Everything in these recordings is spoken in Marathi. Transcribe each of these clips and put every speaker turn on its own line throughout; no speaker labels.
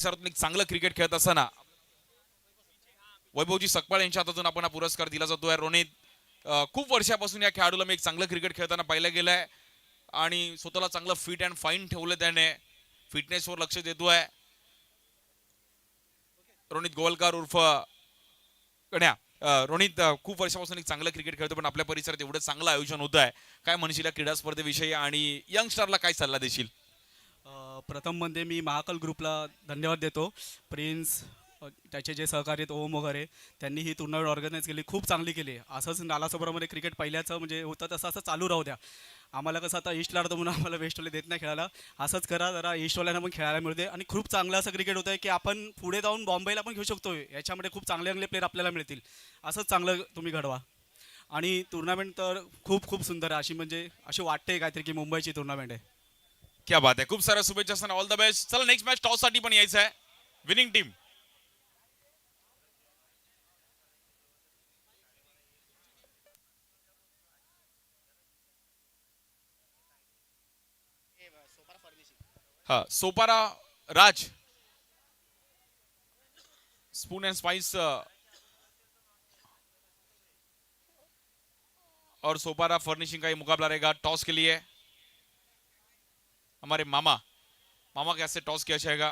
सर्वात एक चांगलं क्रिकेट खेळत असताना वैभवजी सकपाळ यांच्या हातातून आपण हा पुरस्कार दिला जातोय. रोनित खूप वर्षापासून या खेळाडूला मी एक चांगलं क्रिकेट खेळताना पाहिलं गेलंय आणि स्वतःला चांगलं फिट अँड फाईन ठेवलं त्याने. फिटनेसवर लक्ष देतोय रोनित गोवलकर उर्फ कन्या. रोनित खूप वर्षापासून एक चांगलं क्रिकेट खेळतो, पण आपल्या परिसरात एवढं चांगलं आयोजन होत आहे. काय म्हणशील या क्रीडा स्पर्धेविषयी आणि यंगस्टरला काय सल्ला देशील?
प्रथम म्हणजे मी महाकाल ग्रुपला धन्यवाद देतो. प्रिन्स, त्याचे जे सहकारी आहेत ओम वगैरे, त्यांनी ही टुर्नामेंट ऑर्गनाईज केली, खूप चांगली केली. असंच नालासोपारामध्ये क्रिकेट पहिल्याचं म्हणजे होतं तसं असं चालू राहू द्या. आम्हाला कसं आता ईस्टला राहतो म्हणून आम्हाला वेस्टवाले देत नाही खेळायला. असंच करा जरा, ईस्टवाल्यांना पण खेळायला मिळते आणि खूप चांगलं असं क्रिकेट होतं आहे की आपण पुढे जाऊन बॉम्बेला पण घेऊ शकतो. याच्यामध्ये खूप चांगले चांगले प्लेयर आपल्याला मिळतील. असंच चांगलं तुम्ही घडवा. आणि टुर्नामेंट तर खूप खूप सुंदर आहे, अशी म्हणजे अशी वाटते काहीतरी की मुंबईची टुर्नामेंट आहे.
क्या बात आहे. खूप साऱ्या शुभेच्छा असताना ऑल द बेस्ट. चला नेक्स्ट मॅच टॉस साठी पण यायचं आहे. Winning team. हा सोपारा राज स्पून एंड स्पाइस और सोपारा फर्निशिंग का ये मुकाबला रहेगा टॉस के लिए. हमारे मामा मामा कैसे टॉस किया जाएगा?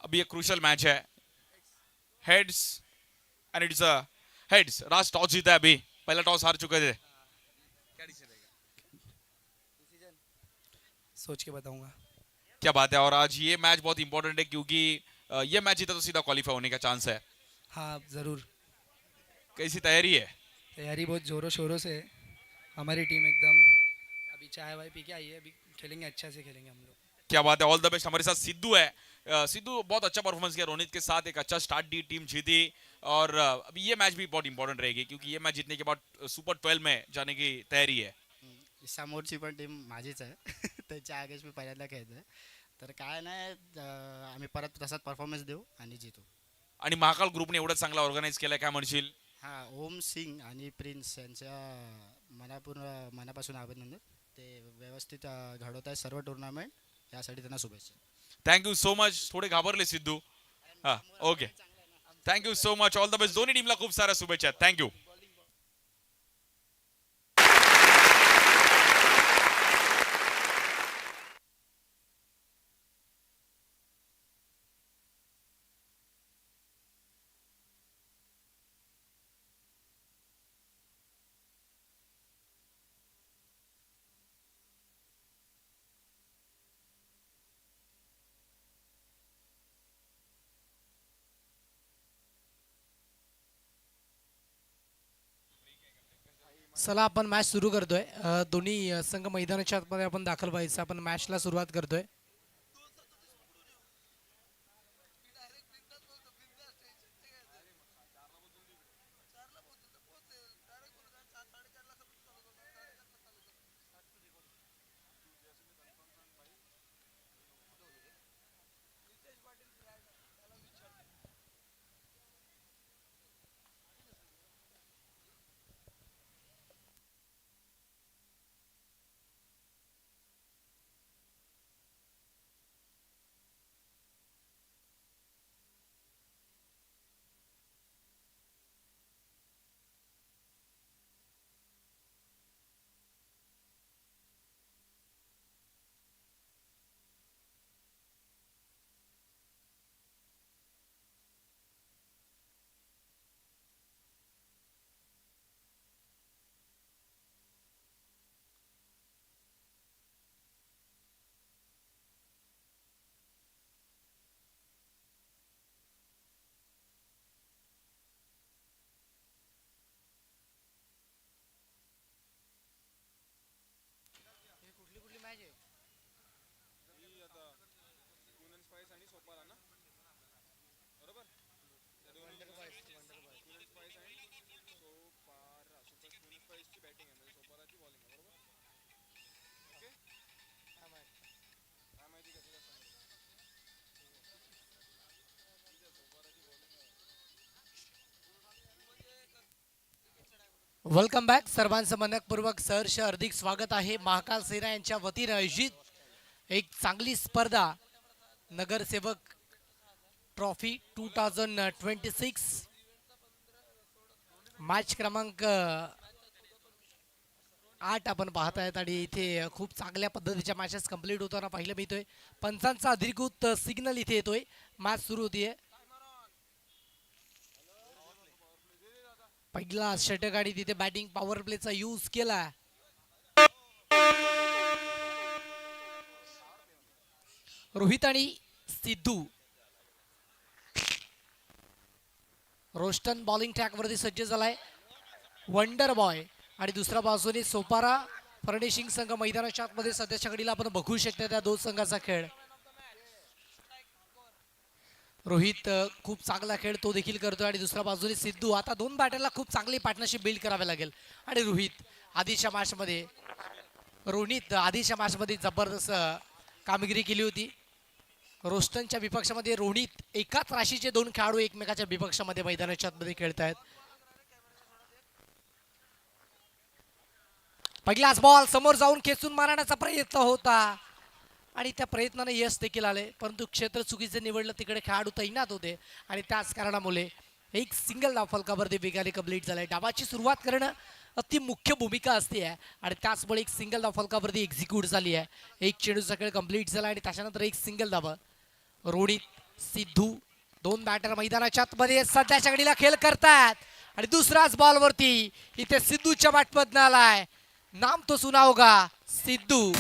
अभी एक क्रूशल मैच है. Heads end it's a heads. Raj toss जीता है अभी. पहला टॉस हार चुके थे.
सोच के बताऊंगा।
क्या बात है. और आज ये मैच बहुत इंपॉर्टेंट है क्योंकि ये मैच जीता तो सीधा क्वालिफाई होने का चांस है.
हाँ ज़रूर।
कैसी तैयारी है?
तैयारी बहुत ज़ोरों शोरों से है। हमारी टीम एकदम अभी चाय वाय पी के आई है, अभी खेलेंगे, अच्छा से खेलेंगे हम लोग।
क्या बात है. All the best. हमारे साथ सिद्धू है. सिद्धू बहुत अच्छा परफॉर्मेंस किया रोनित के साथ. एक अच्छा स्टार्ट दी, टीम जीती. और अभी ये मैच भी बहुत इंपॉर्टेंट रहेगी क्योंकि ये मैच जीतने के बाद सुपर 12 में जाने की तैयारी है.
समोरची पण टीम माझीच आहे. त्याच्या आगेच मी पहिल्यांदा खेळतोय. तर काय नाही, आम्ही परत तसाच परफॉर्मन्स देऊ आणि जितू.
आणि महाकाल ग्रुपने एवढं चांगला ऑर्गनाईज केलाय, काय म्हणशील?
हां, ओम सिंग आणि प्रिन्स यांच्या मनापासून अभिनंदन. ते व्यवस्थित घडवत आहे सर्व टुर्नामेंट. यासाठी त्यांना शुभेच्छा.
Thank you so much. थोडे घाबरले सिद्धू. हा okay. Thank you so much. All the best. दोन्ही टीमला खूप साऱ्या शुभेच्छा. थँक्यू.
चला आपण मॅच सुरू करतोय. दोन्ही संघ मैदानाच्या आतमध्ये आपण दाखल व्हायचं. आपण मॅचला सुरुवात करतोय. Welcome back. सर्वांचं मनपूर्वक सहर्ष हार्दिक स्वागत आहे. महाकाल सेना यांच्या वतीनं आयोजित एक चांगली स्पर्धा नगरसेवक ट्रॉफी 2026 मॅच क्रमांक 8 आपण पाहत आहेत आणि इथे खूप चांगल्या पद्धतीच्या मॅचेस कंप्लीट होताना पाहिलं मिळतोय. पंचांचा अधिकृत सिग्नल इथे येतोय. मॅच सुरू होतीये. पहिला षटक आणि तिथे बॅटिंग पॉवर प्लेचा यूज केला. रोहित आणि सिद्धू. रोस्टन बॉलिंग ट्रॅक वरती सज्ज झालाय. वंडर बॉय आणि दुसऱ्या बाजूने सोपारा फर्निशिंग संघ मैदानाच्या आतमध्ये सध्याच्या घडीला आपण बघू शकता त्या दोन संघाचा खेळ. रोहित खूप चांगला खेळ तो देखील करतोय आणि दुसऱ्या बाजूने सिद्धू. आता दोन बॅटरला खूप चांगली पार्टनरशिप बिल्ड करावी लागेल. आणि रोहित आधीच्या मॅचमध्ये जबरदस्त कामगिरी केली होती. रोस्टनच्या विपक्षामध्ये रोहित एकाच राशीचे दोन खेळाडू एकमेकाच्या विपक्षामध्ये मैदानाच्या आतमध्ये खेळत आहेत. पहिलाच बॉल समोर जाऊन खेचून मारण्याचा प्रयत्न होता आणि त्या प्रयत्नाने यश देखील आले, परंतु क्षेत्र चुकीचे निवडलं. तिकडे खेळाडू तैनात होते आणि त्याच कारणामुळे एक सिंगल डाव फलकावरती वेगाने कंप्लीट झालाय. डावाची सुरुवात करणं अति मुख्य भूमिका असते आहे आणि त्याचमुळे एक सिंगल डाव फलकावरती एक्झिक्यूट झाली आहे. एक चेंडूचा खेळ कंप्लीट झाला आणि त्याच्यानंतर एक सिंगल डाव. रोहित सिद्धू दोन बॅटर मैदानाच्या आतमध्ये सध्याच्या घडीला खेळ करतात आणि दुसऱ्याच बॉलवरती इथे सिद्धूच्या बॅटमधनं आलाय. नाम तो सुना होगा, सिद्धू.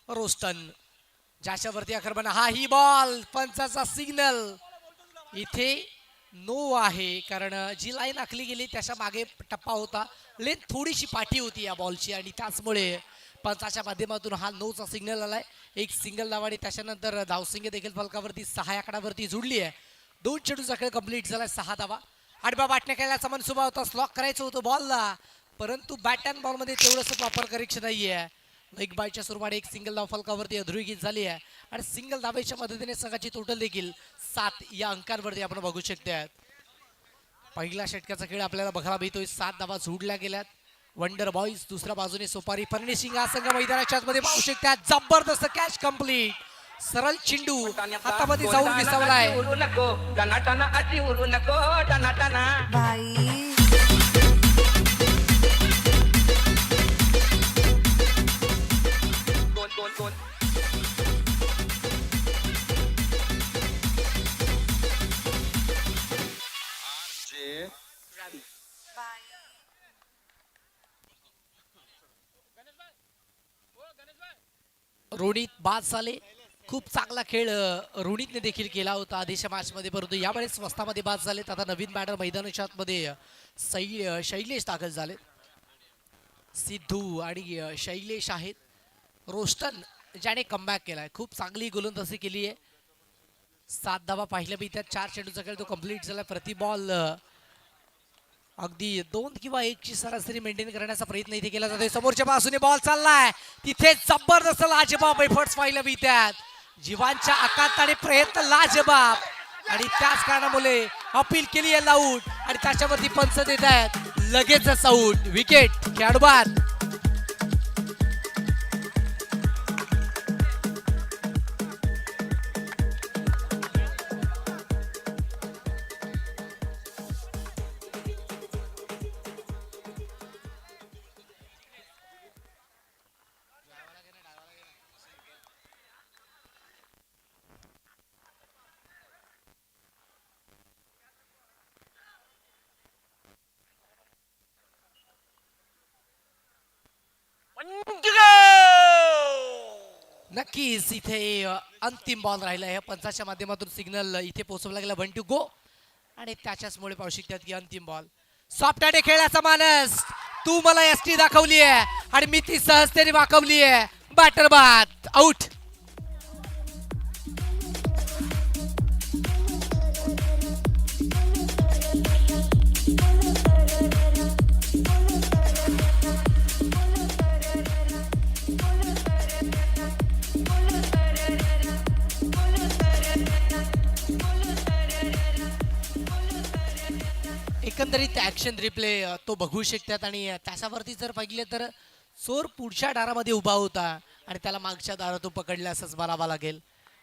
रोस्टन ज्याच्यावरती आक्रमण. हा ही बॉल पंचाचा सिग्नल इथे नो आहे, कारण जी लाईन आखली गेली त्याच्या मागे टप्पा होता. लेन थोडीशी पाठी होती या बॉलची आणि त्याचमुळे पंचाच्या माध्यमातून हा नोचा सिग्नल आलाय. एक सिंगल धाव आणि त्याच्यानंतर धावसंख्या देखील फलकावरती 6 आकड्यावरती जुडली आहे. दोन चेंडूचा खेळ कंप्लीट झालाय. 6 धावा. आडव्या बाटण्या खेळण्याचा मनसुबा होता. स्लॉक करायचं होतं बॉलला, परंतु बॅट अँड बॉलमध्ये तेवढंसं प्रॉपर करेक्शन नाहीये. एक बायच्या स्वरूपाने एक सिंगल धाव फलकावरती अधोरेखित झाली आहे आणि सिंगल धावेच्या मदतीने संघाची टोटल देखील 7 या अंकांवरती आपण बघू शकतो. पहिल्या षटकाचा खेळ आपल्याला बघायला मिळतोय. 7 धावा जोडल्या गेल्यात. वंडर बॉईज दुसऱ्या बाजूने सोपारी फर्निशिंग हा संघ मैदानाच्या आतमध्ये पाहू शकतात. जबरदस्त कॅच कंप्लीट. सरळ चेंडू हातामध्ये जाऊन विसावलाय. रोहित बाद झाले. खूप चांगला खेळ रोहितने देखील केला होता आधीच्या मॅचमध्ये, परंतु यावेळेस स्वस्तामध्ये बाद झालेत. आता नवीन बॅटर मैदानाच्या आतमध्ये शैलेश दाखल झाले. सिद्धू आणि शैलेश आहेत. रोस्टन ज्याने कमबॅक केलाय, खूप चांगली गोलंदाजी केली आहे. 7 धावा पाहिल्या मी त्यात. 4 चेंडूचा खेळ तो कंप्लीट झाला. प्रति बॉल अगदी 2 किंवा 1 ची सरासरी मेंटेन करण्याचा प्रयत्न इथे केला जातोय. समोरच्या बाजूने बॉल चाललाय. तिथे जबरदस्त लाजबाब एफर्ट्स पाहिलं मी त्यात. जीवांच्या आकांत आणि प्रयत्न लाजबाब आणि त्याच कारणामुळे अपील केली आहे आऊट आणि त्याच्यावरती पंच देत आहेत लगेचच आऊट. विकेट खेळाडू बाद. नक्कीच इथे अंतिम बॉल राहिला आहे. पंचाच्या माध्यमातून सिग्नल इथे पोहोचवला गेला 1 to go आणि त्याच्याचमुळे पाहू शकतात की अंतिम बॉल. सॉफ्टने खेळाचा मानस तू मला एसटी दाखवली आहे आणि मी ती सहजतेने वाकवली आहे. बॅटर बाद. आउट. एकंदरीत ॲक्शन रिप्ले तो बघू शकतात आणि त्याच्यावरती जर पाहिले तर चोर पुढच्या दारामध्ये उभा होता आणि त्याला मागच्या दारातून पकडले असंच मारावा लागेल.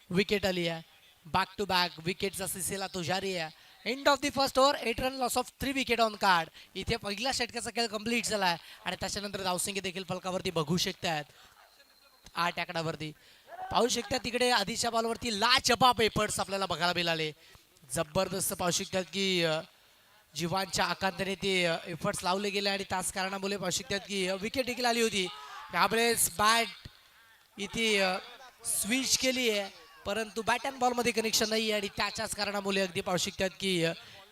विकेट आली आहे. बॅक टू बॅक विकेटचा सिलसिला तो जारी आहे. End of the first over 8 run loss of 3 wicket on card. इथे पहिला षटकाचा खेळ कंप्लीट झाला आहे आणि त्याच्यानंतर धावसंख्या देखील फलकावरती बघू शकतात 8 आकडावरती. पाहू शकतात तिकडे आधीच्या बॉलवरती लाजबाब एफर्ट्स आपल्याला बघायला मिळाले. जबरदस्त पाहू शकतात की जीवांच्या आकांताने ते एफर्ट्स लावले गेले आणि त्याच कारणामुळे पाहू शकतात की विकेट देखील आली होती. त्यावेळेस बॅट इथे स्विच केली आहे परंतु बॅट अँड बॉलमध्ये कनेक्शन नाही आणि त्याच्याच कारणामुळे अगदी पाहू शकतात की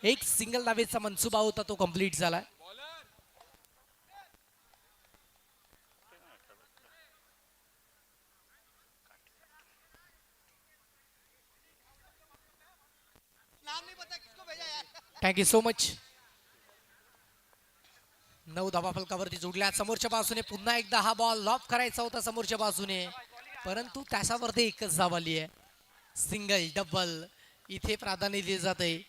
एक सिंगल धावेचा मनसुबा होता तो कंप्लीट झाला. Thank you so much. 9 धावा फलकावरती जोडल्या. समोरच्या बाजूने पुन्हा एकदा हा बॉल लॉफ करायचा होता समोरच्या बाजूने परंतु त्याच्यावरती एकच धाव आली आहे. सिंगल डबल इथे प्राधान्य दिले जाते.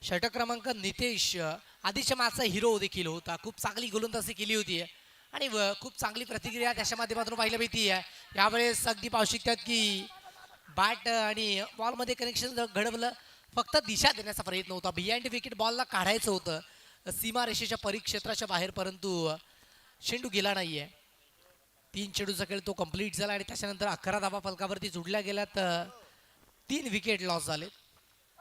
षटक क्रमांक नितेश आधीच्या मॅचचा हिरो देखील होता. खूप चांगली गोलंदाजी केली होती आणि खूप चांगली प्रतिक्रिया त्याच्या माध्यमातून पाहायला मिळते आहे. यावेळेस अगदी पाहू शकतात की बॅट आणि बॉलमध्ये कनेक्शन घडवलं. फक्त दिशा देण्याचा प्रयत्न होता. बिहाइंड विकेट बॉलला काढायचं होतं सीमारेषेच्या परिक्षेत्राच्या बाहेर परंतु चेंडू गेला नाहीये. 3 चेंडूचा खेळ तो कंप्लीट झाला आणि त्याच्यानंतर 11 धावा फलकावरती जोडल्या गेल्यात. 3 विकेट लॉस झाले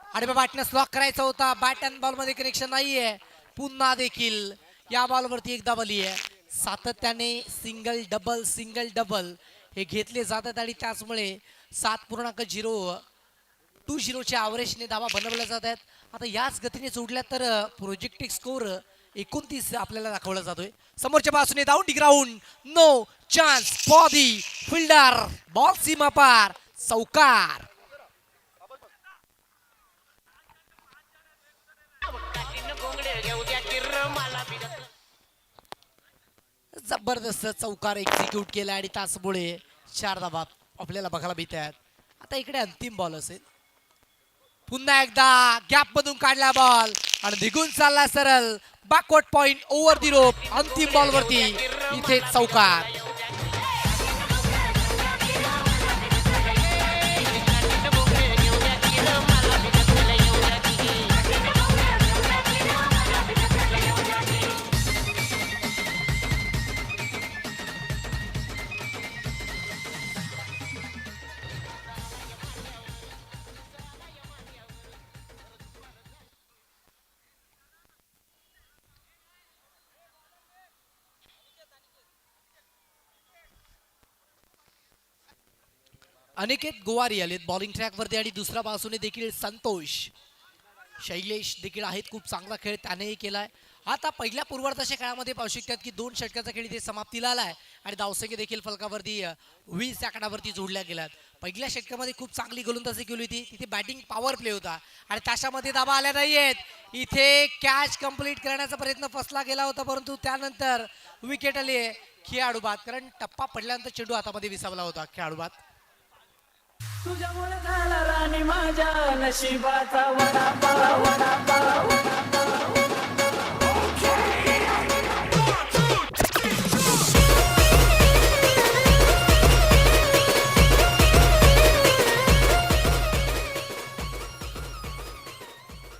आणि बॅटनेस लॉक करायचा होता. बॅट अँड बॉलमध्ये कनेक्शन नाहीये. पुन्हा देखील या बॉलवरती एक धाव आली आहे. सातत्याने सिंगल डबल हे घेतले जातात आणि त्याचमुळे 7.020च्या ॲव्हरेजने धावा बनवल्या जात आहेत. आता याच गतीने जोडल्या तर प्रोजेक्टेड स्कोर 29 आपल्याला दाखवला जातोय. समोरच्या बाजूने down the ground no chance for the fielder. Ball सीमा पार चौकार. जबरदस्त चौकार एक्झिक्यूट केला आणि त्याचमुळे 4 धावा आपल्याला बघायला मिळत आहेत. आता इकडे अंतिम बॉल असेल. पुन्हा एकदा गॅप मधून काढला बॉल आणि निघून चालला सरळ बॅकवर्ड पॉइंट ओव्हर दी रोप. अंतिम बॉल वरती इथे चौकार. अनिकेत गोवारी आलेत बॉलिंग ट्रॅकवरती आणि दुसऱ्या बाजूने देखील संतोष शैलेश देखील आहेत. खूप चांगला खेळ त्यानेही केलाय. आता पहिल्या पूर्वार्धाच्या खेळामध्ये पाहू शकतात की 2 षटकाचा खेळ इथे समाप्तीला आलाय आणि धावसंख्या देखील फलकावरती 20 आकडावरती जोडल्या गेल्यात. पहिल्या षटकामध्ये खूप चांगली गोलंदाजी केली होती. तिथे बॅटिंग पॉवर प्ले होता आणि त्याच्यामध्ये धावा आल्या नाहीयेत. इथे कॅच कंप्लीट करण्याचा प्रयत्न फसला गेला होता परंतु त्यानंतर विकेट आली आहे खेळाडू बाद. कारण टप्पा पडल्यानंतर चेंडू हातामध्ये विसावला होता खेळाडू बाद.
तुझ्यामुळे झाला राणी माझ्या नशिबाचा वडापाव.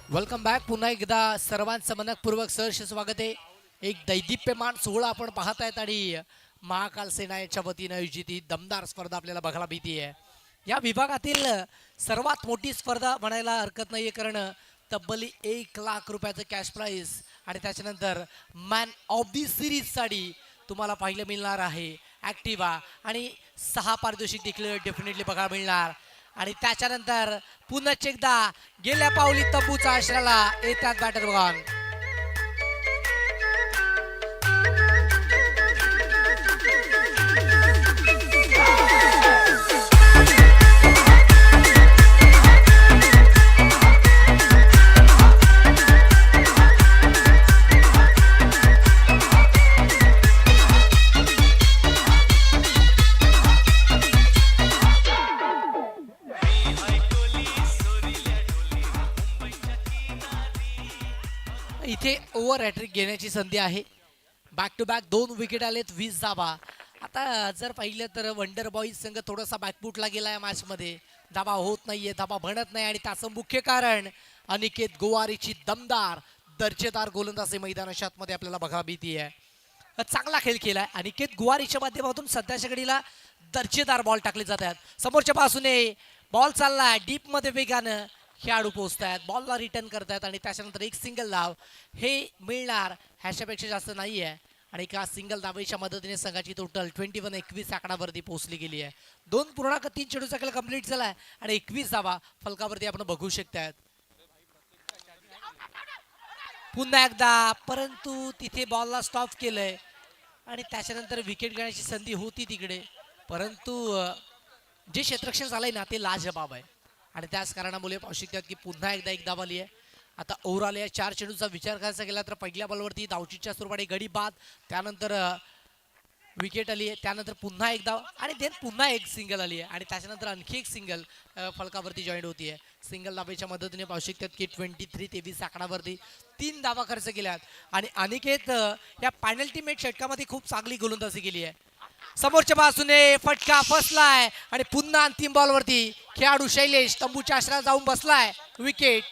Welcome back. पुन्हा एकदा सर्वांचं मनपूर्वक सहर्ष स्वागत आहे. एक दैदिप्यमान सोहळा आपण पाहत आहेत आणि महाकाल सेना यांच्या वतीनं आयोजित ही दमदार स्पर्धा आपल्याला बघायला मिळते आहे. या विभागातील सर्वात मोठी स्पर्धा म्हणायला हरकत नाहीये कारण तब्बल 1 लाख रुपयाचं कॅश प्राइज आणि त्याच्यानंतर मॅन ऑफ दी सिरीज साठी तुम्हाला पाहायला मिळणार आहे ॲक्टिवा आणि 6 पारितोषिक देखील डेफिनेटली बघायला मिळणार. आणि त्याच्यानंतर पुन्हा एकदा गेल्या पावली तंबूचा आश्रयाला येतात बॅटर बॉल. इथे ओव्हर हॅट्रिक घेण्याची संधी आहे. बॅक टू बॅक 2 विकेट आलेत, 20 धाबा. आता जर पाहिलं तर वंडर बॉईज संघ थोडासा बॅकफुटला गेला या मॅचमध्ये. धाबा होत नाहीये, धाबा बनत नाही आणि त्याचं मुख्य कारण अनिकेत गोवारीची दमदार दर्जेदार गोलंदाजी मैदानाच्या आतमध्ये आपल्याला बघा भीती आहे. चांगला खेळ केलाय अनिकेत गुवारीच्या माध्यमातून. सध्याच्या घडीला दर्जेदार बॉल टाकले जात आहेत. समोरच्या बाजूने बॉल चाललाय डीप मध्ये वेगानं, खेळाडू पोहोचतायत, बॉलला रिटर्न करतायत आणि त्याच्यानंतर एक सिंगल धाव हे मिळणार, ह्याच्यापेक्षा जास्त नाहीये. आणि एका सिंगल धावेच्या मदतीने संघाची टोटल 21-21 आकडावरती पोहोचली गेली आहे. 2.3 चेंडूचा खेळ कंप्लीट झालाय आणि 21 धावा फलकावरती आपण बघू शकतायत. पुन्हा एकदा, परंतु तिथे बॉलला स्टॉप केलंय आणि त्याच्यानंतर विकेट घेण्याची संधी होती तिकडे, परंतु जे क्षेत्ररक्षण झालंय ना ते लाजबाब आहे आणि त्याच कारणामुळे पाहू शकतात की पुन्हा एकदा एक धाव आली आहे. आता ओव्हरऑल या 4 चेंडूचा विचार करायचा गेला तर पहिल्या बॉलवरती धावचीच्या स्वरूपाने गडी बाद, त्यानंतर विकेट आली आहे, त्यानंतर पुन्हा एक धाव आणि देन पुन्हा एक सिंगल आली आहे आणि त्याच्यानंतर आणखी एक सिंगल फलकावरती जॉईंट होती आहे. सिंगल धावेच्या मदतीने पाहू शकतात की 23-23 आकडावरती 3 धावा खर्च केल्यात आणि अनिकेत या पेनल्टी मेट षटकामध्ये खूप चांगली गोलंदाजी केली आहे. समोरच्या बाजूने फटका फसलाय आणि पुन्हा अंतिम बॉलवरती खेळाडू शैलेश तंबूच्या आश्रयात जाऊन बसलाय. विकेट.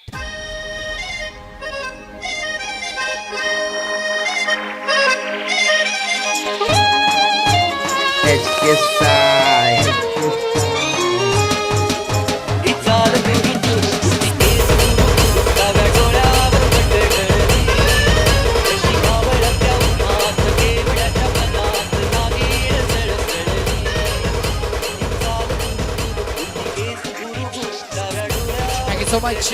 So much.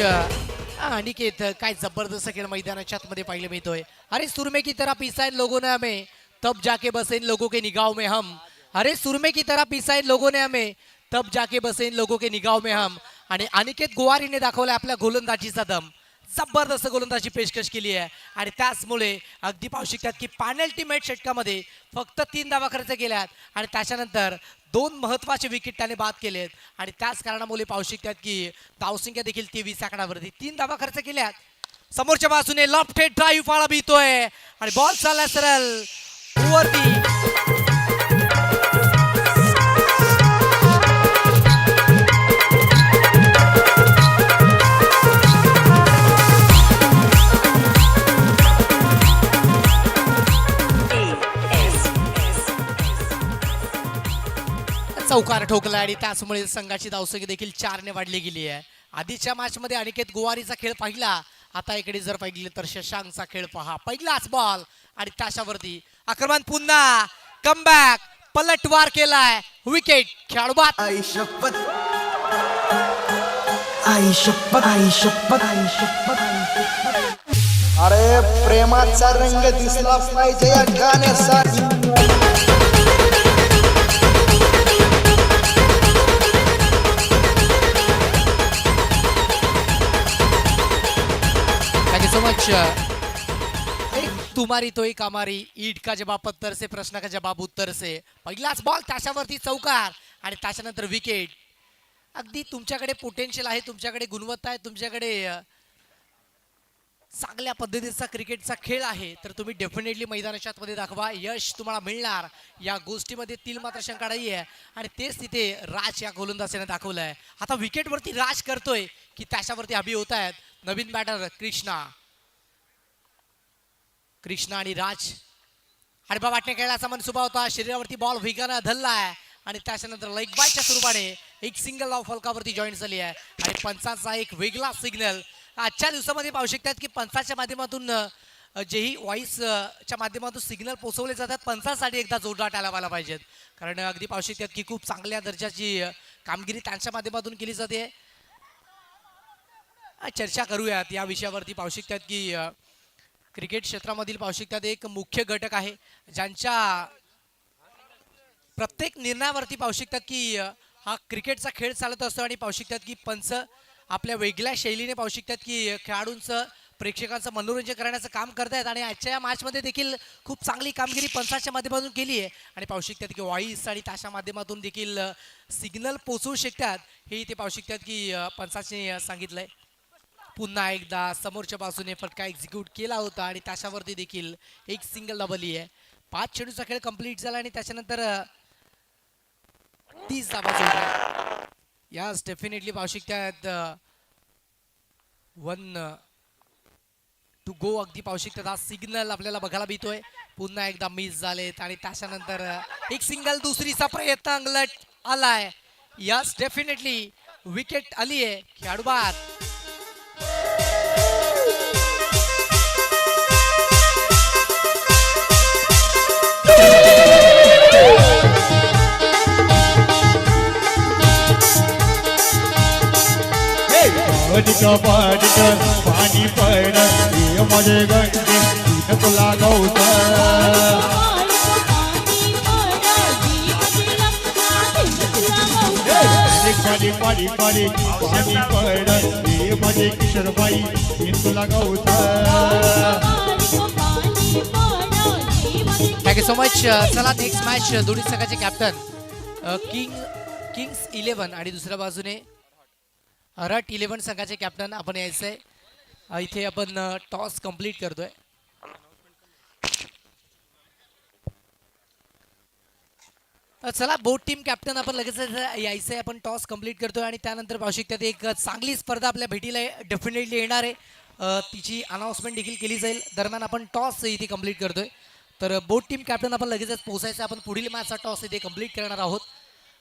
अनिकेत काय जबरदस्त खेळ मैदानाच्या आतमध्ये पाहायला मिळतोय. अरे सुरमे की तरह पिसाइन लोगों ने हमें, तब जाके बसे इन लोगों के निगाहों में हम. अरे सुरमे की तरह पिसाइन लोगों ने हमें, तब जाके बसे इन लोगों के निगाहों में हम. आणि अनिकेत गोवारीने दाखवला आपल्या गोलंदाजीचा दम. जबरदस्त गोलंदाजी पेशकश केली आहे आणि त्याचमुळे अगदी पाहू शकतात की पेनल्टी मेट षटकामध्ये फक्त 3 धावा खर्च केल्यात आणि त्याच्यानंतर 2 महत्वाचे विकेट त्याने बाद केलेत आणि त्याच कारणामुळे पाहू शकतात की धावसंख्या देखील 23 आकडावरती 3 धावा खर्च केल्यात. समोरच्या बाजूने लॉफ्टेड ड्राईव्ह फाळा भीतोय आणि बॉल चालला सरळ वरती. चौकार ठोकला आणि त्याचमुळे संघाची धावसंख्या देखील 4 ने वाढली गेली आहे. आधीच्या मॅच मध्ये अनिकेत गोवारीचा खेळ पाहिला, आता इकडे जर पाहिलं तर शशांकचा खेळ पहा. पहिलाच बॉल आणि त्याच्यावरती आक्रमण, पुन्हा कमबॅक, पलटवार केलाय, विकेट. खेळाडू बाद.
आई शपथ, आई शपथ, आई शपथ, आई शपथ, आई शपथ. अरे प्रेमाचा रंग दिसला पाहिजे या गाण्यासाठी.
So much. तुम्हारी तो एक हमारी, ईट का जवाब पत्थर से, प्रश्न का जवाब उत्तर से. पहिलाच बॉल, त्याच्यावरती चौकार आणि त्याच्यानंतर विकेट. अगदी तुमच्याकडे पोटेन्शियल आहे, तुमच्याकडे गुणवत्ता आहे, तुमच्याकडे चांगल्या पद्धतीचा क्रिकेटचा खेळ आहे, तर तुम्ही डेफिनेटली मैदानाच्या आतमध्ये दाखवा. यश तुम्हाला मिळणार, या गोष्टीमध्ये तिल मात्र शंका नाही आहे आणि तेच तिथे राज या गोलंदाजाने दाखवलं आहे. आता विकेटवरती राज करतोय की त्याच्यावरती अभि होत आहेत. नवीन बॅटर कृष्णा आणि राज. हडबा वाटणे खेळाचा मनसुबा होता, शरीरावरती बॉल वेगानं धरलाय आणि त्याच्यानंतर लेग बायच्या स्वरूपाने एक सिंगल धाव फलकावरती जॉईन झाली आहे आणि पंचाचा एक वेगळा सिग्नल आजच्या दिवसामध्ये पाहू शकतात की पंचाच्या माध्यमातून जेही व्हॉइसच्या माध्यमातून सिग्नल पोहोचवले जातात, पंचासाठी एकदा जोरदार टाळ्या व्हायला पाहिजेत, कारण अगदी पाहू शकतात की खूप चांगल्या दर्जाची कामगिरी त्यांच्या माध्यमातून केली जाते. चर्चा करूयात या विषयावरती. पाहू शकतात की क्रिकेट क्षेत्रामधील पाहू शकतात एक मुख्य घटक आहे ज्यांच्या प्रत्येक निर्णयावरती पाहू शकतात की हा क्रिकेटचा खेळ चालत असतो आणि पाहू शकतात की पंच आपल्या वेगळ्या शैलीने पाहू शकतात की खेळाडूंचं, प्रेक्षकांचं मनोरंजन करण्याचं काम करतायत आणि आजच्या या मॅचमध्ये देखील खूप चांगली कामगिरी पंचाच्या माध्यमातून केली आहे आणि पाहू शकतात की व्हॉइस आणि त्याच्या माध्यमातून देखील सिग्नल पोहोचवू शकतात, हे इथे पाहू शकतात की पंचाने सांगितलंय. पुन्हा एकदा समोरच्या बाजूने फटका एक्झिक्यूट केला होता आणि त्याच्यावरती देखील एक सिंगल डबल आहे. 5 चेंडूचा खेळ कंप्लीट झाला आणि त्याच्यानंतर 30 धावा जोडल्या. यास डेफिनेटली पाहू शकतात 1 टू गो अगदी पाहू शकतात. हा सिग्नल आपल्याला बघायला मिळतोय. पुन्हा एकदा मिस झालेत आणि त्याच्यानंतर एक सिंगल दुसरीचा प्रयत्न अंगलट आलाय. यस डेफिनेटली विकेट आली आहे खेळाडू बाद.
पाणी पडलं माझे गंगे तुला गौत पाणी पाणी पाणी पाणी पडलं माझे किशोरबाई तुला गौत.
Thank you so much. चला नेक्स्ट मॅच दोन्ही संघाचे कॅप्टन किंग्स 11 आणि दुसऱ्या बाजूने अराट 11 संघाचे कॅप्टन आपण यायचंय. इथे आपण टॉस कंप्लीट करतोय. चला बोट टीम कॅप्टन आपण लगेच यायचंय. आपण टॉस कंप्लीट करतोय आणि त्यानंतर पाहू शकतात एक चांगली स्पर्धा आपल्या भेटीला डेफिनेटली येणार आहे. तिची अनाउन्समेंट देखील केली जाईल. दरम्यान आपण टॉस इथे कंप्लीट करतोय. तर बोट टीम कॅप्टन आपण लगेचच पोहोचायचं. आपण पुढील मॅचचा टॉस इथे कंप्लीट करणार आहोत.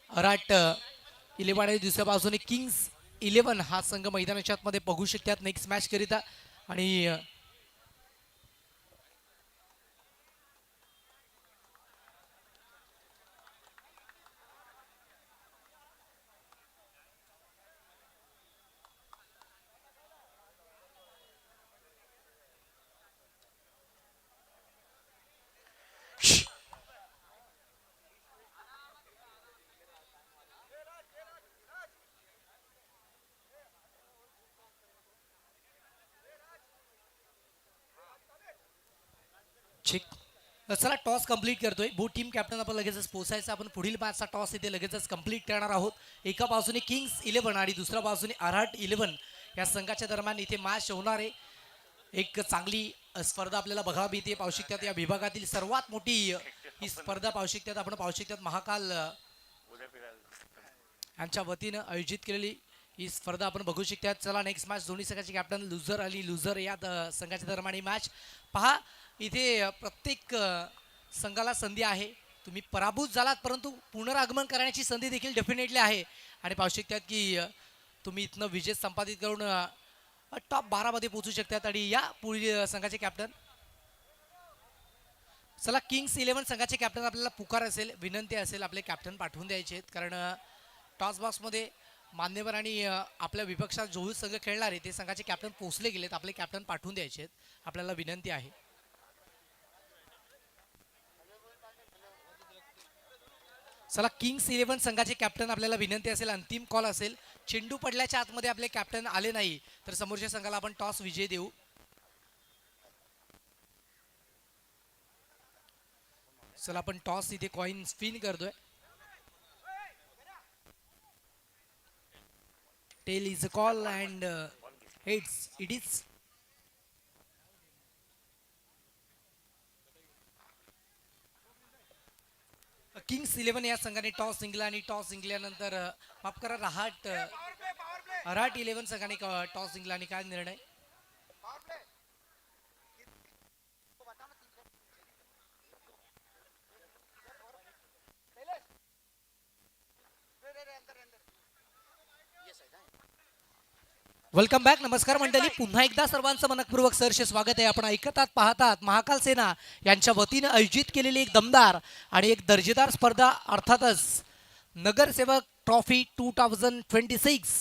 अराट 11 आणि दुसऱ्या बाजूने किंग्स 11 हा संघ मैदानाच्या आतमध्ये बघू शकतात नेक्स्ट मॅच करिता. आणि चला टॉस कंप्लीट करतोय. बोट टीम कॅप्टन आपण लगेचच पोहोचायचं. आपण पुढील मॅचचा टॉस इथे लगेचच कंप्लीट करणार आहोत. एका बाजूने किंग्स 11 आणि दुसऱ्या बाजूने अराट 11 या संघाच्या दरम्यान इथे मॅच होणार आहे. एक चांगली स्पर्धा आपल्याला बघायला मिळते. पाहू शकतात या विभागातील सर्वात मोठी ही स्पर्धा पाहू शकतात. आपण पाहू शकतात महाकाल यांच्या वतीनं आयोजित केलेली ही स्पर्धा आपण बघू शकतात. चला नेक्स्ट मॅच दोन्ही संघाचे कॅप्टन लुझर आणि लुझर या संघाच्या दरम्यान ही मॅच पहा. इथे प्रत्येक संघाला संधी आहे. तुम्ही पराभूत झालात परंतु पुनरागमन करण्याची संधी देखील डेफिनेटली आहे. आणि पाहू शकतात की तुम्ही इथनं विजय संपादित करून टॉप 12 मध्ये पोहोचू शकतात. आणि या पुढील संघाचे कॅप्टन चला किंग्स 11 संघाचे कॅप्टन आपल्याला पुकार असेल विनंती असेल आपले कॅप्टन पाठवून द्यायचे आहेत. कारण टॉस बॉक्समध्ये मान्यवर आणि आपल्या विपक्षात जो संघ खेळणार आहे ते संघाचे कॅप्टन पोहोचले गेलेत. आपले कॅप्टन पाठवून द्यायचे आहेत. आपल्याला विनंती आहे. चला किंग्स 11 संघाचे कॅप्टन आपल्याला विनंती असेल अंतिम कॉल असेल. चेंडू पडल्याच्या आतमध्ये आपले कॅप्टन आले नाही तर समोरच्या संघाला आपण टॉस विजय देऊ. चला आपण टॉस इथे कॉइन स्पिन करतोय. Tail is a call and it is kings 11 या संघाने टॉस जिंकला आणि टॉस जिंकल्यानंतर माफ करा अराट 11 संघाने टॉस जिंकला आणि काय निर्णय वेलकम बॅक. नमस्कार मंडळी. पुन्हा एकदा सर्वांचं मनपूर्वक सहर्ष स्वागत आहे. आपण ऐकतात पाहतात महाकाल सेना यांच्या वतीनं आयोजित केलेली एक दमदार आणि एक दर्जेदार स्पर्धा अर्थातच नगरसेवक ट्रॉफी 2026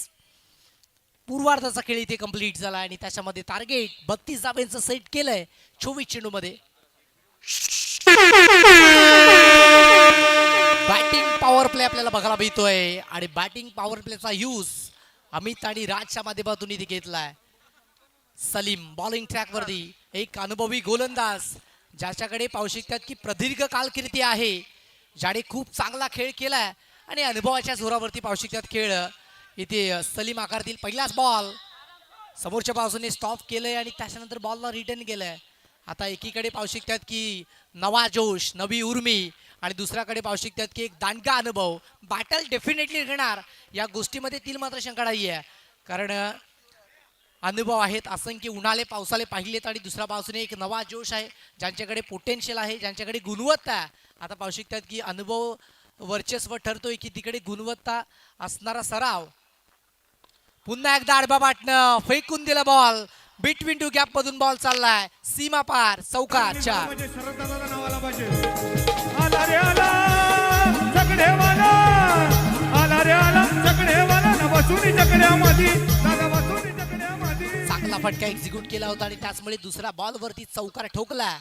पूर्वार्धाचा खेळ इथे कंप्लीट झाला आणि त्याच्यामध्ये टार्गेट 32 धाब्यांचं सेट केलंय 24 चेंडू मध्ये. बॅटिंग पॉवर प्ले आपल्याला बघायला मिळतोय आणि बॅटिंग पॉवर प्लेचा यूज अमित आणि राजच्या माध्यमातून इथे घेतलाय. सलीम बॉलिंग ट्रॅक वरती एक अनुभवी गोलंदाज ज्याच्याकडे पाहू शकतात की प्रदीर्घ कारकिर्दी आहे, ज्याने खूप चांगला खेळ केलाय आणि अनुभवाच्या जोरावरती पाहू शकतात खेळ. इथे सलीम आकारतील पहिलाच बॉल समोरच्या बाजूने स्टॉप केलंय आणि त्याच्यानंतर बॉलला रिटर्न केलंय. आता एकीकडे पाहू शकतात की नवा जोश, नवी उर्मी आणि दुसऱ्याकडे पाहू शकतात की एक दांडगा अनुभव. बॅटल डेफिनेटली घेणार या गोष्टीमध्ये तील मात्र शंका नाही आहे, कारण अनुभव आहेत असंख्य. उन्हाळे पावसाळे पाहिलेत आणि दुसऱ्या बाजूने एक नवा जोश आहे, ज्यांच्याकडे पोटेन्शियल आहे, ज्यांच्याकडे गुणवत्ता आहे. आता पाहू शकतात की अनुभव वर्चस्व ठरतोय की तिकडे गुणवत्ता असणारा सराव. पुन्हा एकदा आडबा बाटणं फेकून दिला बॉल. बिटवीन टू गॅप मधून बॉल चाललाय सीमा पार चौकाच्या.
म्हणजे शरद नावाला पाहिजे. आला रे आला जगडेवाला, आला रे आला जगडेवाला ना बसून जगड्यामध्ये, जागा बसून जगड्यामध्ये.
चांगला फटका एक्झिक्यूट केला होता आणि त्याचमुळे दुसऱ्या बॉल वरती चौकार ठोकला.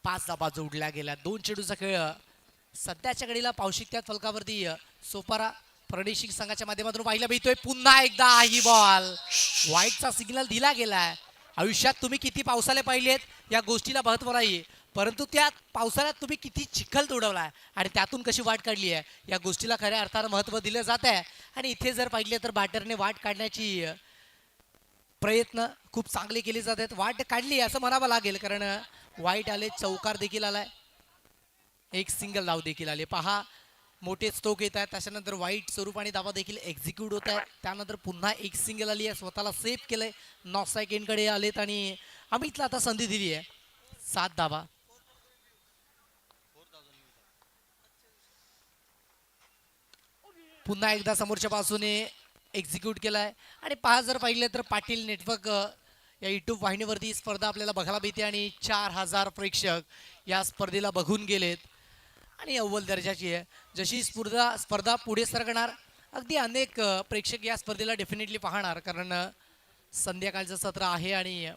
5 धाबा जोडल्या गेल्या. 2 चेंडूचा खेळ सध्याच्या घडीला पाहू शकतात फलकावरती सोपारा प्रणयसिंग संघाच्या माध्यमातून पाहायला मिळतोय. पुन्हा एकदा ही बॉल व्हाईटचा सिग्नल दिला गेलाय. आयुष्यात तुम्ही किती पावसाळे पाहिलेत या गोष्टीला महत्व नाही, परंतु त्या पावसाळ्यात तुम्ही किती चिखल तोडवलाय आणि त्यातून कशी वाट काढली आहे या गोष्टीला खऱ्या अर्थानं महत्व दिलं जात आहे. आणि इथे जर पाहिले तर बॅटरने वाट काढण्याची प्रयत्न खूप चांगले केले जात आहेत. वाट काढली असं म्हणावं लागेल, कारण वाईट आले, चौकार देखील आलाय, एक सिंगल धाव देखील आले. पहा मोठे स्ट्रोक येत आहेत, त्याच्यानंतर वाईट स्वरूपाने धावा देखील एक्झिक्यूट होत आहेत. त्यानंतर पुन्हा एक सिंगल आली आहे, स्वतःला सेव्ह केलंय. नॉर्थ साईड कडे आलेत आणि अमितला आता संधी दिली आहे. 7 धावा. पुन्हा एकदा समोरच्या बाजूने एक्झिक्यूट केलाय. आणि पहा जर पाहिलं तर पाटील नेटवर्क या युट्यूब वाहिनीवरती स्पर्धा आपल्याला बघायला मिळते आणि 4000 प्रेक्षक या स्पर्धेला बघून गेलेत आणि अव्वल दर्जाची आहे. जशी स्पर्धा पुढे सरकणार अगदी अनेक प्रेक्षक या स्पर्धेला डेफिनेटली पाहणार, कारण संध्याकाळचं सत्र आहे. आणि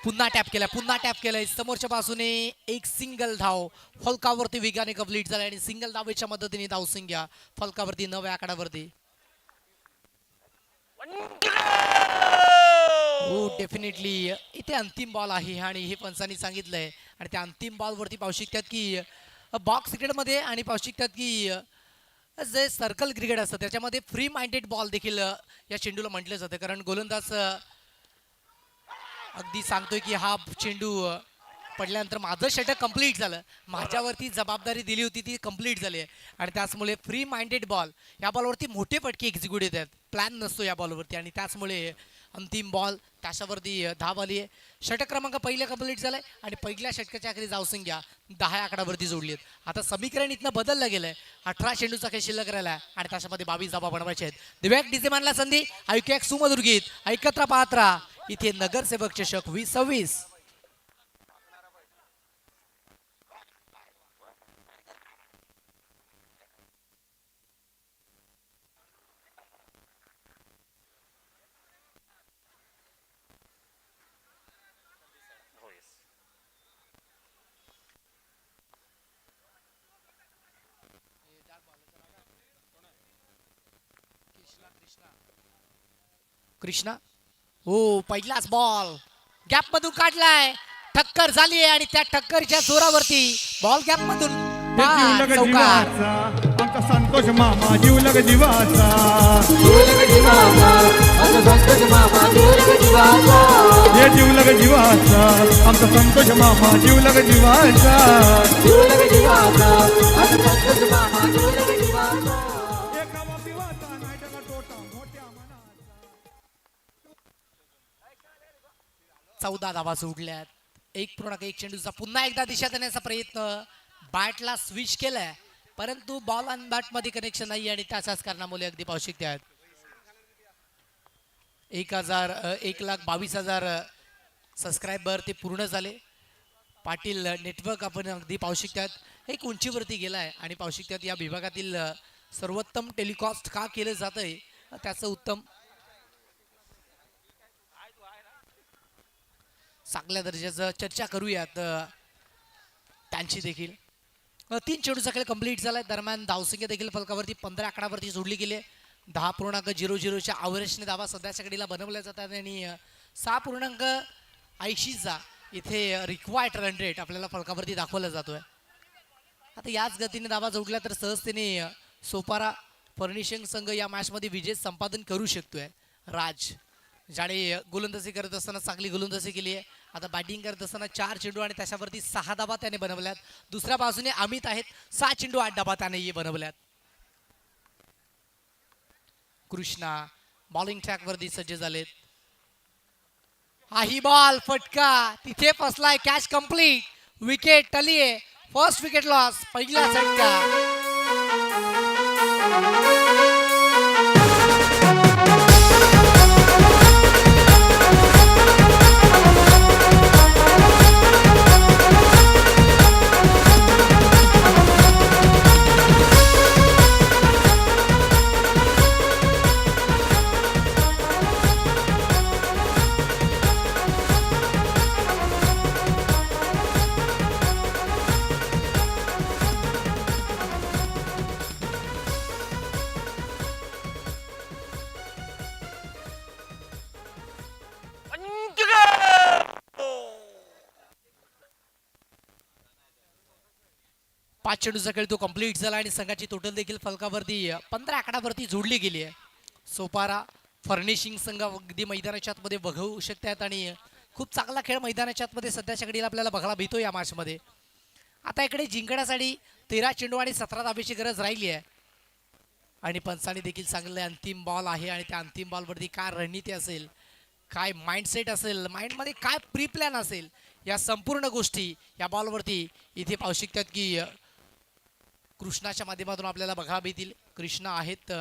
पुन्हा टॅप केलाय समोरच्या बाजूने. एक सिंगल धाव फलकावरती वेगाने कंप्लीट झालाय आणि सिंगल धावेच्या मदतीने धावसंख्या फलकावरती 9व्या आकड्यावरती. हो डेफिनेटली इथे अंतिम बॉल आहे आणि हे पंचांनी सांगितलंय. आणि त्या अंतिम बॉल वरती पाहू शकतात की बॉक्स क्रिकेटमध्ये आणि पाहू शकतात की जे सर्कल क्रिकेट असतं त्याच्यामध्ये फ्री माइंडेड बॉल देखील या चेंडूला म्हटलं जातं, कारण गोलंदाज अगदी सांगतोय की हा चेंडू पडल्यानंतर माझं षटक कंप्लीट झालं, माझ्यावरती जबाबदारी दिली होती ती कंप्लीट झाली आहे. आणि त्याचमुळे फ्री माइंडेड बॉल या बॉलवरती मोठे फटके एक्झिक्यूट येतात, प्लॅन नसतो या बॉलवरती. आणि त्याचमुळे अंतिम बॉल त्याच्यावरती धाव आली आहे. षटक क्रमांक पहिला कंप्लीट झालाय आणि पहिल्या षटकाच्या आखरी धावसंख्या 10 आकड्यावरती जोडली आहेत. आता समीकरण इथनं बदललं गेलंय. 18 चेंडूचा खेळ शिल्लक राहिला आणि त्याच्यामध्ये 22 धावा बनवायचे आहेत. दिव्याक डिझेमानला संधी, ऐकूया सुमधुर गीत, ऐकत्र पाहत राहा. इथे नगरसेवक चषक 2026. कृष्णा हो पहिलाच बॉल गॅप मधून काढलाय, टक्कर झाली आहे आणि त्या टक्करच्या जोरावरती बॉल गॅप मधून
जीवलग जीवाचा आमचा संतोष मामा, जीवलग जीवाचा, हे जीवलग जीवाचा आमचा संतोष मामा, जीवलग जीवाचा. एका बाबतीवाचा नाही त्याला तोटा मोठ्या मनाचा.
14 धावा सोडल्यात. 1.1 चेंडूचा पुन्हा एकदा दिशा देण्याचा प्रयत्न, बॅटला स्विच केलाय परंतु बॉल आणि बॅट मध्ये कनेक्शन नाही आणि त्याच्याच कारणामुळे अगदी पाहू शकतात 1,22,000 सबस्क्रायबर ते पूर्ण झाले. पाटील नेटवर्क आपण अगदी पाहू शकतात एक उंचीवरती गेलाय आणि पाहू शकतात या विभागातील सर्वोत्तम टेलिकास्ट का केलं जातंय त्याचं उत्तम चांगल्या दर्जाचं चर्चा करूयात त्यांची देखील. 3 चेंडूचा खेळ कंप्लीट झालाय. दरम्यान धावसंख्या देखील फलकावरती 15 आकड्यावरती जोडली गेली आहे. 10.00च्या आवरेजने धावा सध्याच्या घडीला बनवल्या जातात आणि 6.80चा इथे रिक्वायर्ड रन रेट आपल्याला फलकावरती दाखवला जातोय. आता याच गतीने धावा जोडल्या तर सहजतेने सोपारा फर्निशिंग संघ या मॅचमध्ये विजय संपादन करू शकतोय. राज ज्याने गोलंदाजी करत असताना चांगली गोलंदाजी केली आहे. आता बॅटिंग करत असताना 4 चेंडू आणि त्याच्यावरती 6 धाबा त्याने बनवल्यात. दुसऱ्या बाजूने अमित आहेत 6 चेंडू 8 धाबा त्याने बनवल्यात. कृष्णा बॉलिंग ट्रॅक वरती सज्ज झालेत. हाही बॉल फटका तिथे फसलाय. Catch complete. विकेट टली आहे. First wicket loss. पहिला झटका. पाच चेंडूचा खेळ तो कंप्लीट झाला आणि संघाची टोटल देखील फलकावरती 15 आकडावरती जोडली गेली आहे. सोपारा फर्निशिंग संघ अगदी मैदानाच्या आतमध्ये बघू शकतात आणि खूप चांगला खेळ मैदानाच्या आतमध्ये सध्याच्या घडीला आपल्याला बघायला भेटतो या मॅचमध्ये. आता इकडे जिंकण्यासाठी 13 चेंडू आणि 17 धाब्याची गरज राहिली आहे आणि पंचाने देखील चांगले अंतिम बॉल आहे आणि त्या अंतिम बॉलवरती काय रणनीती असेल, काय माइंडसेट असेल, माइंडमध्ये काय प्री प्लॅन असेल, या संपूर्ण गोष्टी या बॉलवरती इथे पाहू शकतात की कृष्णाच्या माध्यमातून आपल्याला बघायला भेटतील. कृष्णा आहेत.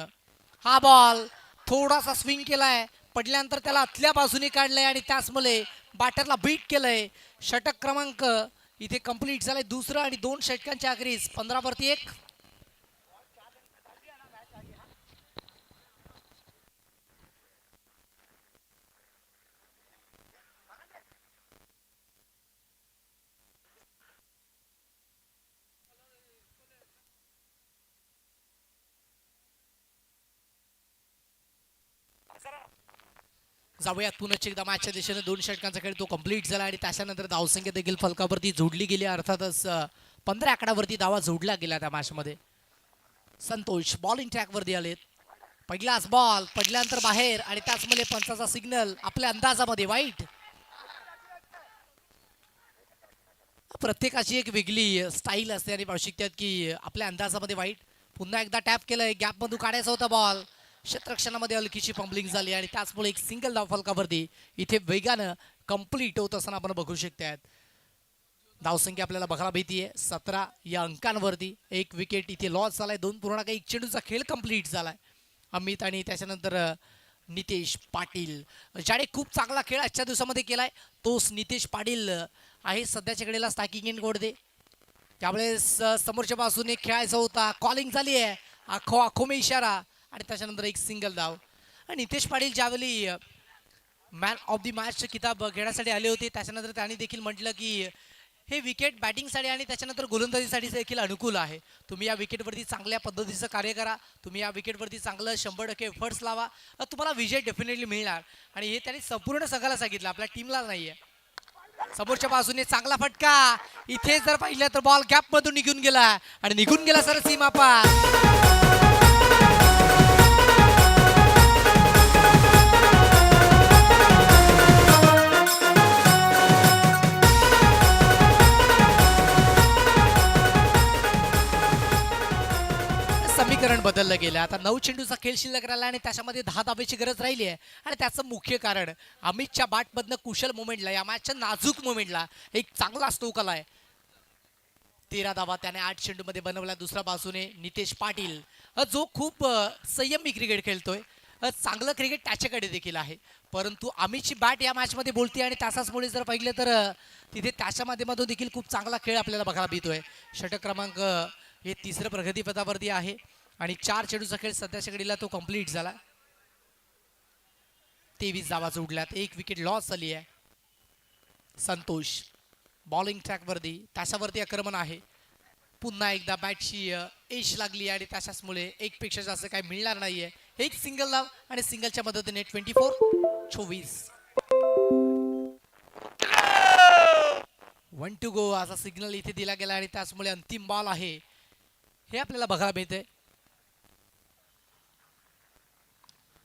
हा बॉल थोडासा स्विंग केलाय. पडल्यानंतर त्याला आतल्या बाजूने काढलंय आणि त्याचमुळे बॅटरला बीट केलंय. षटक क्रमांक इथे कंप्लीट झालाय. दुसरं आणि 2 षटकांच्या आखरीस 15 वरती 1. जाऊयात पुन्हा एकदा मॅचच्या दिशेने 2 षटकांचा खेळ तो कंप्लीट झाला आणि त्याच्यानंतर धावसंख्या देखील फलकावरती जोडली गेली. अर्थातच 15 आकडावरती धावा जोडल्या गेल्या त्या मॅचमध्ये. संतोष बॉलिंग ट्रॅकवरती आलेत. पहिलाच बॉल पडल्यानंतर बाहेर आणि त्याचमुळे पंचाचा सिग्नल आपल्या अंदाजामध्ये वाईट. प्रत्येकाची एक वेगळी स्टाईल असते आणि पाहू शकतात की आपल्या अंदाजामध्ये वाईट. पुन्हा एकदा टॅप केलंय. गॅपमधून काढायचा होता बॉल. क्षेत्ररक्षणामध्ये हलकीची पंबलिंग झाली आणि त्याचमुळे एक सिंगल धाव फलकावरती इथे वेगानं कंप्लीट होत असताना आपण बघू शकतात. धावसंख्या आपल्याला बघायला भेटतीये 17 या अंकांवरती. 1 विकेट इथे लॉस झालाय. 2.1 चेंडूचा खेळ कंप्लीट झालाय. अमित आणि त्याच्यानंतर नितेश पाटील ज्याने खूप चांगला खेळ आजच्या दिवसामध्ये केलाय तोच नितेश पाटील आहे सध्याच्या घडीला स्ट्रायकिंग एंड कोडदे. त्यावेळेस समोरच्या बाजूने खेळायचा होता. कॉलिंग झाली आहे. आखो में इशारा आणि त्याच्यानंतर एक सिंगल धाव. आणि नितेश पाटील ज्यावेळी मॅन ऑफ द मॅच किताब घेण्यासाठी आले होते त्याच्यानंतर त्यांनी देखील म्हटलं की हे विकेट बॅटिंगसाठी आणि त्याच्यानंतर गोलंदाजीसाठी देखील अनुकूल आहे. तुम्ही या विकेटवरती चांगल्या पद्धतीचं कार्य करा. तुम्ही या विकेटवरती चांगलं 100% एफर्ट्स लावा. तुम्हाला विजय डेफिनेटली मिळणार. आणि हे त्यांनी संपूर्ण संघाला सांगितलं, आपल्या टीमला नाहीये. समोरच्या बाजूने चांगला फटका. इथे जर पाहिलं तर बॉल गॅप मधून निघून गेला आणि निघून गेला सर सीमा पार. समीकरण बदललं गेलं. आता 9 चेंडूचा खेळ शिल्लक राहिला आणि त्याच्यामध्ये 10 धाब्याची गरज राहिली आहे. आणि त्याचं मुख्य कारण अमितच्या बॅटमधनं कुशल मोमेंटला या मॅचच्या नाजूक मोमेंटला एक चांगला स्ट्रोक आलाय. 13 धावा त्याने 8 चेंडूमध्ये बनवल्या. दुसऱ्या बाजूने नितेश पाटील जो खूप संयमी क्रिकेट खेळतोय. चांगलं क्रिकेट त्याच्याकडे देखील आहे. परंतु अमितची बॅट या मॅचमध्ये बोलते आणि त्याच्याचमुळे जर पाहिलं तर तिथे त्याच्या माध्यमातून देखील खूप चांगला खेळ आपल्याला बघायला भेटतोय. षटक क्रमांक हे 3रं प्रगतीपथावरती आहे आणि 4 चेंडूचा खेळ सध्याच्या घडीला तो कंप्लीट झाला. 23 धावा जोडल्यात. 1 विकेट लॉस झाली आहे. संतोष बॉलिंग ट्रॅकवरती त्याच्यावरती आक्रमण आहे. पुन्हा एकदा बॅटची एश लागली आणि त्याच्याचमुळे 1 पेक्षा जास्त काही मिळणार नाहीये. एक सिंगल धाव आणि सिंगलच्या मदतीने 24. 1 to go असा सिग्नल इथे दिला गेला आणि त्याचमुळे अंतिम बॉल आहे हे आपल्याला बघायला मिळते.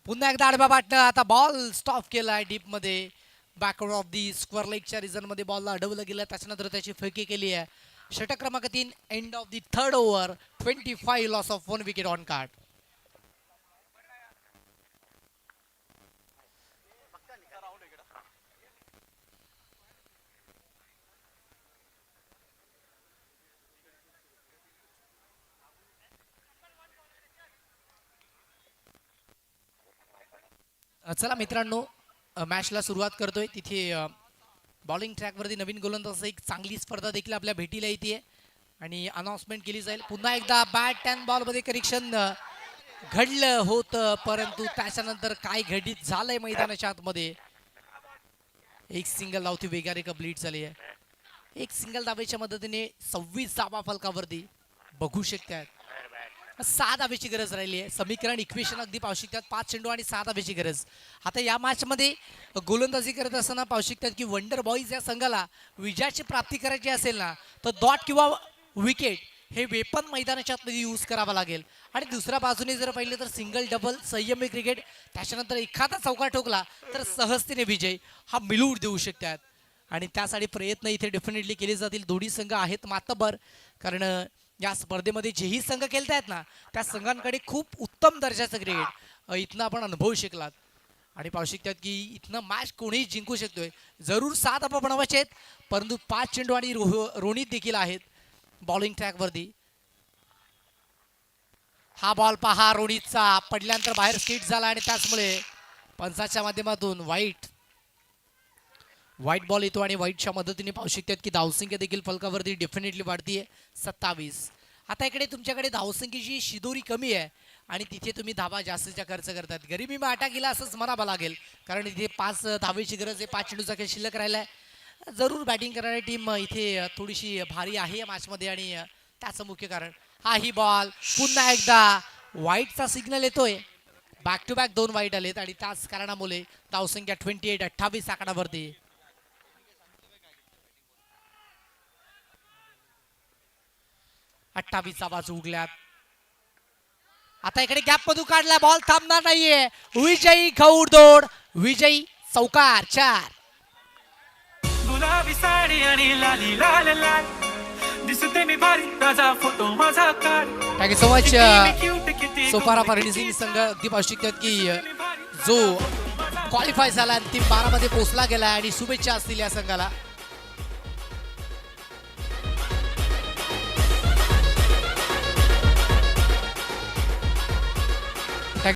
पुन्हा एकदा आडव्या बाटनं आता बॉल स्टॉप केलाय डीप मध्ये. बॅकवर्ड ऑफ दी स्क्वेअर लेगच्या रिझन मध्ये बॉलला अडवलं गेलं. त्याच्यानंतर त्याची फेकी केली आहे. षटक क्रमांक 3 end of the third over. 25 loss of 1 wicket on card. चला मित्रांनो, मॅचला सुरुवात करतोय. तिथे बॉलिंग ट्रॅकवरती नवीन गोलंदाज एक चांगली स्पर्धा देखील आपल्या भेटीला येते आणि अनाउन्समेंट केली जाईल. पुन्हा एकदा बॅट अँड बॉलमध्ये कनेक्शन घडलं होतं, परंतु त्याच्यानंतर काय घडित झालंय मैदानाच्या आतमध्ये. एक सिंगल धावती वेगाने कंप्लीट झाली आहे. एक सिंगल धावेच्या मदतीने 26 धावा फलकावरती बघू शकतात. 6 धावेची गरज राहिली आहे. समीकरण इक्वेशन अगदी पाहू शकतात. 5 चेंडू आणि 6 धावेची गरज. आता या मॅच मध्ये गोलंदाजी करत असताना पाहू शकतात की वंडर बॉईज या संघाला विजयाची प्राप्ती करायची असेल ना, तर डॉट किंवा विकेट हे वेपन मैदानाच्या आतमध्ये यूज करावा लागेल. आणि दुसऱ्या बाजूने जर पाहिलं तर सिंगल डबल संयमी क्रिकेट, त्याच्यानंतर एखादा चौका ठोकला तर सहजतेने विजय हा मिळवून देऊ शकतात. आणि त्यासाठी प्रयत्न इथे डेफिनेटली केले जातील. दोन्ही संघ आहेत मातबर, कारण या स्पर्धेमध्ये जेही संघ खेळतायत ना, त्या संघांकडे खूप उत्तम दर्जाचं क्रिकेट इथनं आपण अनुभवू शकलात. आणि पाहू शकतात की इथनं मॅच कोणीही जिंकू शकतोय. जरूर 7 धावा बनवायचे आहेत, परंतु 5 चेंडू आणि रोनित देखील आहेत बॉलिंग ट्रॅकवरती. हा बॉल पहा रोनितचा पडल्यानंतर बाहेर स्किट झाला आणि त्याचमुळे पंचाच्या माध्यमातून वाईट बॉल येतो आणि वाईटच्या मदतीने पाहू शकतात की धावसंख्या देखील फलकावरती डेफिनेटली वाढतीये. 27. आता इकडे तुमच्याकडे धावसंख्येची शिदोरी कमी आहे आणि तिथे तुम्ही धावा जास्तीच्या खर्च करतात. गरिबी में आटा गेला असंच म्हणावं लागेल, कारण इथे 5 धावेची गरज आहे. 5 चेंडूचा खेळ शिल्लक राहिलाय. जरूर बॅटिंग करणारी टीम इथे थोडीशी भारी आहे या मॅचमध्ये आणि त्याचं मुख्य कारण हा ही बॉल. पुन्हा एकदा वाईटचा सिग्नल येतोय. बॅक टू बॅक 2 वाईट आलेत आणि त्याच कारणामुळे धावसंख्या 28 आकडावरती. 28 आवाज उडल्यात. आता इकडे गॅप मधून काढला बॉल, थांबणार नाहीये. विजयी घौडदौड, विजयी चौकार 4.
गुलाबी साडी आणि लाली लाल लाल दिसते मी भारी, ताजा फोटो माझा काढ.
Thank you so much. Sopara furnishing संघ अगदी पाहू शकतात की जो क्वालिफाय झाला अंतिम 12 मध्ये पोहोचला गेला आणि शुभेच्छा असतील या संघाला.